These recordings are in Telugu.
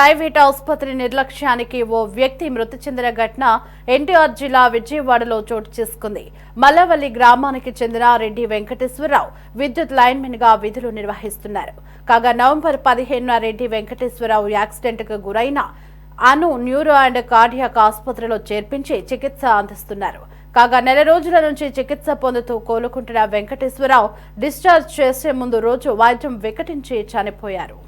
ప్రైవేట్ ఆసుపత్రి నిర్లక్ష్యానికి ఓ వ్యక్తి మృతి చెందిన ఘటన ఎన్టీఆర్ జిల్లా విజయవాడలో చోటు చేసుకుంది. మల్లవల్లి గ్రామానికి చెందిన రెడ్డి వెంకటేశ్వరరావు విద్యుత్ లైన్మెన్ గా విధులు నిర్వహిస్తున్నారు. కాగా నవంబర్ 15న రెడ్డి వెంకటేశ్వరరావు యాక్సిడెంట్ కు గురైన అను న్యూరో అండ్ కార్డియాక్ ఆసుపత్రిలో చేర్పించి చికిత్స అందిస్తున్నారు. కాగా నెల రోజుల నుంచి చికిత్స పొందుతూ కోలుకుంటున్న వెంకటేశ్వరరావు డిశ్చార్జ్ చేసే ముందు రోజు వైద్యం వికటించి చనిపోయారు.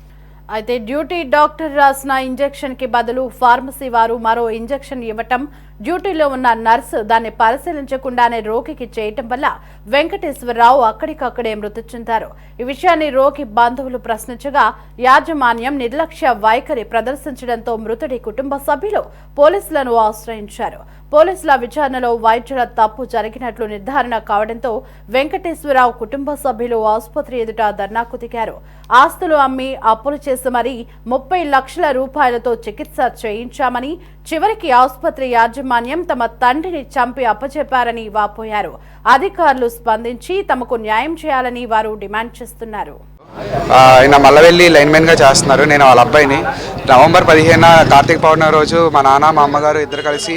అయితే డ్యూటీ డాక్టర్ రాసిన ఇంజెక్షన్ కి బదులు ఫార్మసీ వారు మరో ఇంజెక్షన్ ఇవ్వటం, డ్యూటీలో ఉన్న నర్సు దాన్ని పరిశీలించకుండానే రోగికి చేయటం వల్ల వెంకటేశ్వరరావు అక్కడికక్కడే మృతి చెందారు. ఈ విషయాన్ని రోగి బంధువులు ప్రశ్నించగా యాజమాన్యం నిర్లక్ష్య వైఖరి ప్రదర్శించడంతో మృతుడి కుటుంబ సభ్యులు పోలీసులను ఆశ్రయించారు. పోలీసుల విచారణలో వైద్యుల తప్పు జరిగినట్లు నిర్ధారణ కావడంతో వెంకటేశ్వరరావు కుటుంబ సభ్యులు ఆసుపత్రి ఎదుట ధర్నాకు దిగారు. ఆస్తులు అమ్మి అప్పులు చేసి మరీ 30 లక్షల రూపాయలతో చికిత్స చేయించామని, చివరికి ఆసుపత్రి యాజమాన్యం తమ తండ్రిని చంపి అప్పచెప్పారని వాపోయారు. అధికారులు స్పందించి తమకు న్యాయం చేయాలని వారు డిమాండ్ చేస్తున్నారు. ఆయన మల్లవెల్లి లైన్మెన్గా చేస్తున్నారు. నేను వాళ్ళ అబ్బాయిని. నవంబర్ 15న కార్తీక పౌర్ణమి రోజు మా నాన్న మా అమ్మగారు ఇద్దరు కలిసి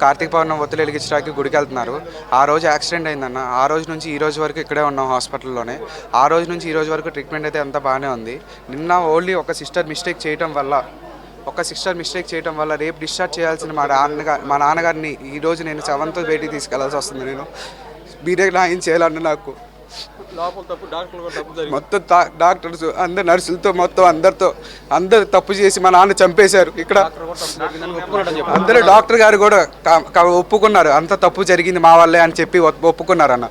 కార్తీక పౌర్ణమి ఒత్తులు వెలిగించడానికి గుడికి వెళ్తున్నారు. ఆ రోజు యాక్సిడెంట్ అయిందన్న. ఆ రోజు నుంచి ఈ రోజు వరకు ఇక్కడే ఉన్నాం హాస్పిటల్లోనే. ఆ రోజు నుంచి ఈ రోజు వరకు ట్రీట్మెంట్ అయితే అంతా బాగానే ఉంది. నిన్న ఓన్లీ ఒక సిస్టర్ మిస్టేక్ చేయడం వల్ల రేపు డిశ్చార్జ్ చేయాల్సిన మా నాన్నగారిని ఈరోజు నేను 7th బయటికి తీసుకెళ్లాల్సి వస్తుంది. నేను మీరే న్యాయం చేయాలన్న. నాకు మొత్తం డాక్టర్స్ అందరు నర్సులతో మొత్తం అందరు తప్పు చేసి మా నాన్న చంపేశారు. ఇక్కడ అందరూ డాక్టర్ గారు కూడా ఒప్పుకున్నారు, అంత తప్పు జరిగింది మా వల్లే అని చెప్పి ఒప్పుకున్నారు అన్న.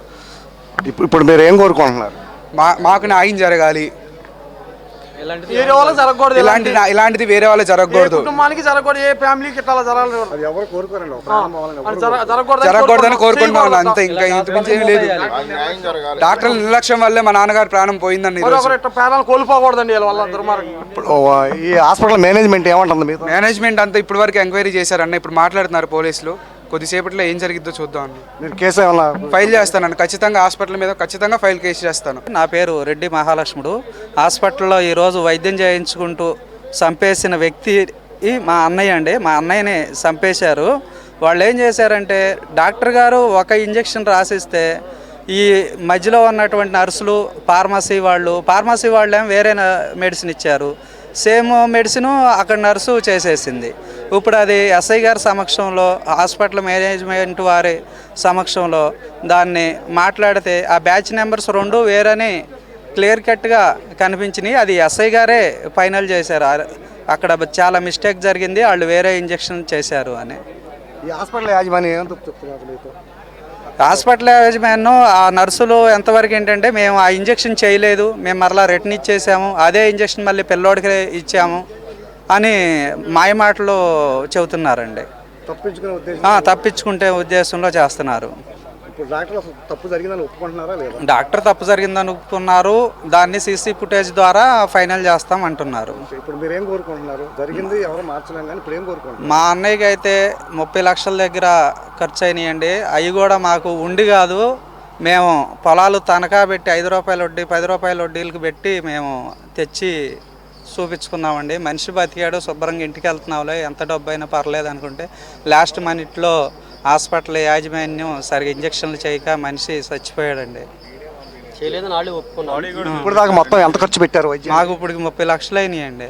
ఇప్పుడు మీరు ఏం కోరుకుంటున్నారు? మాకు న్యాయం జరగాలి. ఇలాంటిది వేరే వాళ్ళు జరగకూడదు. జరగకూడదని కోరుకుంటున్నాను అంతే. ఇంకా ఇంతకుమించి ఏం లేదు. డాక్టర్ల నిర్లక్ష్యం వల్లే మా నాన్నగారు ప్రాణం పోయిందండి. కోల్పోకూడదండి. ఈ హాస్పిటల్ మేనేజ్మెంట్ ఏమంటుంది? మేనేజ్మెంట్ అంతా ఇప్పటి వరకు ఎంక్వైరీ చేశారన్న. ఇప్పుడు మాట్లాడుతున్నారు పోలీసులు. కొద్దిసేపట్లో ఏం జరిగిద్దో చూద్దాం అండి. నేను కేసు ఏమన్నా ఫైల్ చేస్తానండి. ఖచ్చితంగా హాస్పిటల్ మీద ఖచ్చితంగా కేసు చేస్తాను. నా పేరు రెడ్డి మహాలక్ష్ముడు. హాస్పిటల్లో ఈరోజు వైద్యం చేయించుకుంటూ చంపేసిన వ్యక్తి మా అన్నయ్య అండి. మా అన్నయ్యని చంపేశారు. వాళ్ళు ఏం చేశారంటే డాక్టర్ గారు ఒక ఇంజెక్షన్ రాసిస్తే ఈ మధ్యలో ఉన్నటువంటి నర్సులు ఫార్మసీ వాళ్ళు ఏమో వేరే మెడిసిన్ ఇచ్చారు. సేమ్ మెడిసిన్ అక్కడ నర్సు చేసేసింది. ఇప్పుడు అది ఎస్ఐ గారి సమక్షంలో, హాస్పిటల్ మేనేజ్మెంట్ వారి సమక్షంలో దాన్ని మాట్లాడితే ఆ బ్యాచ్ నెంబర్స్ 2 వేరని క్లియర్ కట్గా కనిపించినాయి. అది ఎస్ఐ గారే ఫైనల్ చేశారు. అక్కడ చాలా మిస్టేక్ జరిగింది, వాళ్ళు వేరే ఇంజెక్షన్ చేశారు అని. ఈ హాస్పిటల్ యాజమాన్యం ఏం చెప్తున్నారు? హాస్పిటల్ యాజమాన్యం ఆ నర్సులు ఎంతవరకు ఏంటంటే మేము ఆ ఇంజెక్షన్ చేయలేదు, మేము మరలా రిటర్న్ ఇచ్చేసాము, అదే ఇంజెక్షన్ మళ్ళీ పిల్లోడికి ఇచ్చాము అని మాయమాటలు చెబుతున్నారండి. తప్పించుకుంటే ఉద్దేశంలో చేస్తున్నారు. డాక్టర్ తప్పు జరిగిందని ఒప్పుకున్నారు. దాన్ని సీసీ ఫుటేజ్ ద్వారా ఫైనల్ చేస్తాం అంటున్నారు. మా అన్నయ్యకి అయితే 30 లక్షల దగ్గర ఖర్చు అయినాయండి. అవి కూడా మాకు ఉండి కాదు, మేము పొలాలు తనఖా పెట్టి 5 రూపాయల వడ్డీ 10 రూపాయల వడ్డీలకు పెట్టి మేము తెచ్చి చూపించుకున్నామండి. మనిషి బతికాడు, శుభ్రంగా ఇంటికి వెళ్తున్నావులే, ఎంత డబ్బు అయినా పర్లేదు అనుకుంటే లాస్ట్ మినిట్లో హాస్పిటల్ యాజమాన్యం సరిగా ఇంజక్షన్లు చేయక మనిషి చచ్చిపోయాడండి. ఇప్పుడు దాకా మొత్తం ఎంత ఖర్చు పెట్టారు? మాకు ఇప్పుడు 30 లక్షలు అయినాయండి.